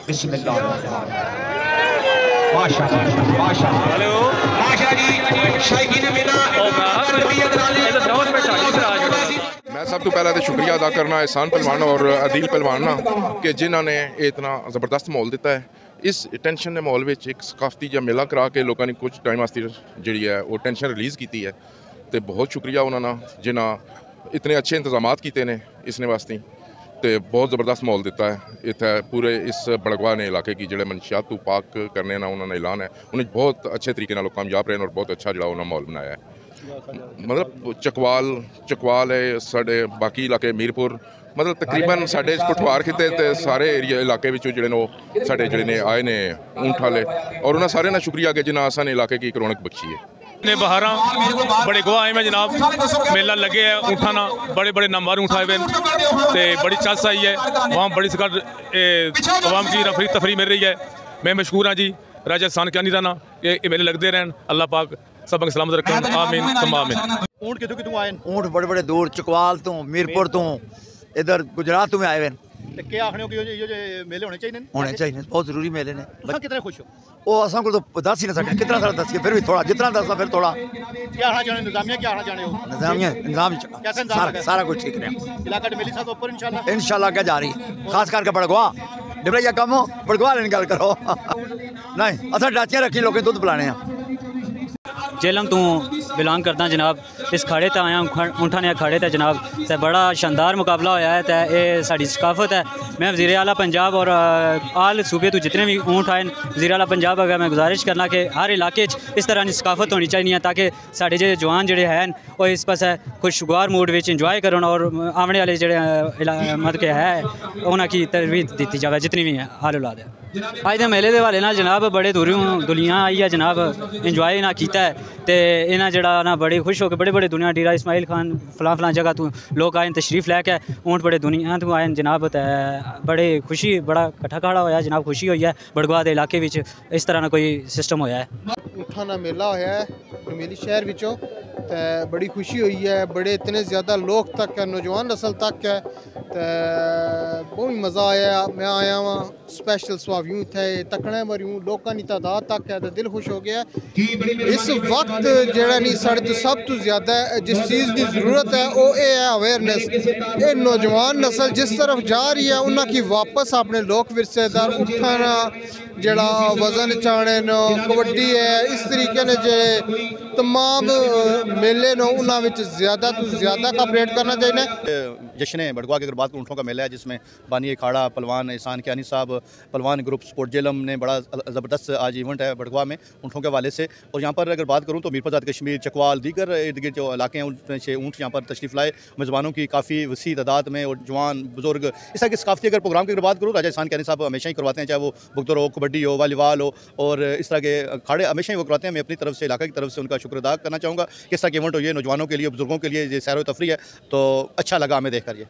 बिस्मिल्लाह माशाअल्लाह माशाअल्लाह हेलो माशाअल्लाह जी शायकीन मेरा मैं सब तो पहले तो शुक्रिया अदा करना एहसान पहलवान और अदील पहलवान कि जिन्होंने इतना ज़बरदस्त माहौल दिता है। इस टेंशन के माहौल में एक सकाफती या मेला करा के लोगों ने कुछ टाइम वास्ते जी है वो टेंशन रिलीज़ की है। तो बहुत शुक्रिया उन्होंने जिन्हें इतने अच्छे इंतजाम किए ने इसने वास्ते तो बहुत ज़बरदस्त माहौल दिता है। इतना पूरे इस बड़गवा ने इलाके की जो मनशियात तो पाक करने का उन्होंने ऐलान है उन्हें बहुत अच्छे तरीके कामयाब रहे और बहुत अच्छा जो उन्होंने माहौल बनाया है। मतलब चकवाल है साढ़े बाकी इलाके मीरपुर मतलब तकरीबन साढ़े कुठवार खिते ते सारे एरिया इलाके जो साढ़े जोड़े आए ने ऊँट वाले और उन्होंने सारे ना शुक्रिया कि जिन्हें असा ने इलाके की रौनक बख्शी है। ने बहारा बड़े गवाह आए में जनाब मेला लगे है ऊँठा ना बड़े बड़े नंबर ऊँठ आए तो बड़ी चस आई है वहाँ बड़ी सकार अवाम की रफरी तफरी मिल रही है। मैं मशहूर हाँ जी राजा एहसान कियानी दा ना कि मेले लगते रहन अल्लाह पाक सब सलामत रखें आमीन सुम्मा आमीन। ऊँट कितों आए ऊँट बड़े बड़े दूर चकवाल तो मीरपुर तो इधर गुजरात तो आए हुए क्या आखने हो कि ये मेले होने चाहिए बहुत जरूरी मेले ने। कितने खुश हो वो असा को तो दस ही ना सकते कितना सारा दसिए फिर भी थोड़ा जितना दसा फिर थोड़ा क्या आना चाहते निजामिया क्या आना चाहते हो निजामिया निजाम सारा कुछ ठीक रहा इलाका मेली साहब ऊपर इंशाल्लाह क्या जा रही है खास करके बड़गवा डिबरिया कम हो बड़गवा लेने गल करो नहीं असा डाचियाँ रखी लोग दुध पिलाने जेलम तू बिलोंग करदा जनाब इस खाड़े ते आया ऊँठा ने खाड़े ते जनाब ते बड़ा शानदार मुकाबला होया है ते ये साड़ी सकाफत है। मैं वज़ीर आला पंजाब और आल सूबे तो जितने भी ऊँट आए वज़ीर आला पंजाब अगर मैं गुजारिश करना कि हर इलाके इस तरह की सकाफत होनी चाहिए ताकि साढ़े जो जवान जोड़े हैं वो इस पास खुशगवार मूड में इंजॉय करन और आने वाले जो मतलब के है उन्होंने तरबीयत दी जाए जितनी भी है हाल औलाद है। अज के मेले के हवाले ना जनाब बड़े दूरों दुनिया आई है जनाब इंजॉय ना किया है तो इन्हें जरा ना बड़े खुश हो के बड़े बड़े दुनिया डेरा इस्माइल खान फलां जगह तो लोग आए तशरीफ लैके ऊँट बड़े दुनिया तो आए जनाब तो बड़े खुशी बड़ा कट्ठा खाड़ा होया जनाब खुशी हुई है बड़गवा के इलाके में इस तरह का कोई सिस्टम होया है। ऊँठा ना मेला होया है डोमेली शहर विचों तो बड़ी खुशी हुई है बड़े इतने ज़्यादा लोग तक है नौजवान नस्ल तक है तो बहुत मज़ा आया। मैं आया वहाँ स्पेशल स्वाब यूँ थे तकने मर यूँ लोगों की तादाद तक है तो दिल खुश हो गया। इस वक्त जरा नहीं साढ़े तो सब तो ज़्यादा जिस चीज़ की ज़रूरत है वो ये है अवेयरनेस। ये नौजवान नस्ल जिस तरफ जा रही है उन्होंने वापस अपने लोक विरसेदार उठाना जड़ा वजन चाने न कबड्डी है इस तरीके ने जो तमाम मेले न उन्होंने ज़्यादा तो ज़्यादा कॉपरेट करना चाहिए। जश्न बड़गवा की अगर बात करूँ ऊँटों का मेला है जिसमें बानी अखाड़ा पहलवान एहसान कियानी साहब पहलवान ग्रुप स्पोर्ट जेलम ने बड़ा ज़बरदस्त आज इवेंट है बड़गवा में ऊँटों के हवाले से। और यहाँ पर अगर बात करूँ तो मीरपुर आज़ाद कश्मीर चकवाल दीगर इर्द गिर्द जो इलाके हैं उनमें से ऊँट यहाँ पर तशरीफ़ लाए मेज़बानों की काफ़ी वसी तादाद में और जवान बुजुर्ग इस तरह के सकाफती अगर प्रोग्राम की अगर बात करूँ राजा एहसान कियानी साहब हमेशा ही करवाते हैं चाहे वो बुगदर हो कबड्डी हो वालीबॉल हो और इस तरह के खाड़े हमेशा ही वो करवाते हैं। मैं अपनी तरफ से इलाके की तरफ से उनका शुक्र अदा करना चाहूँगा। किस तरह के इवेंट हो ये नौजवानों के लिए बुजुर्गों के लिए ये सैर व तफरी है तो अच्छा लगा हमें देख कर ये।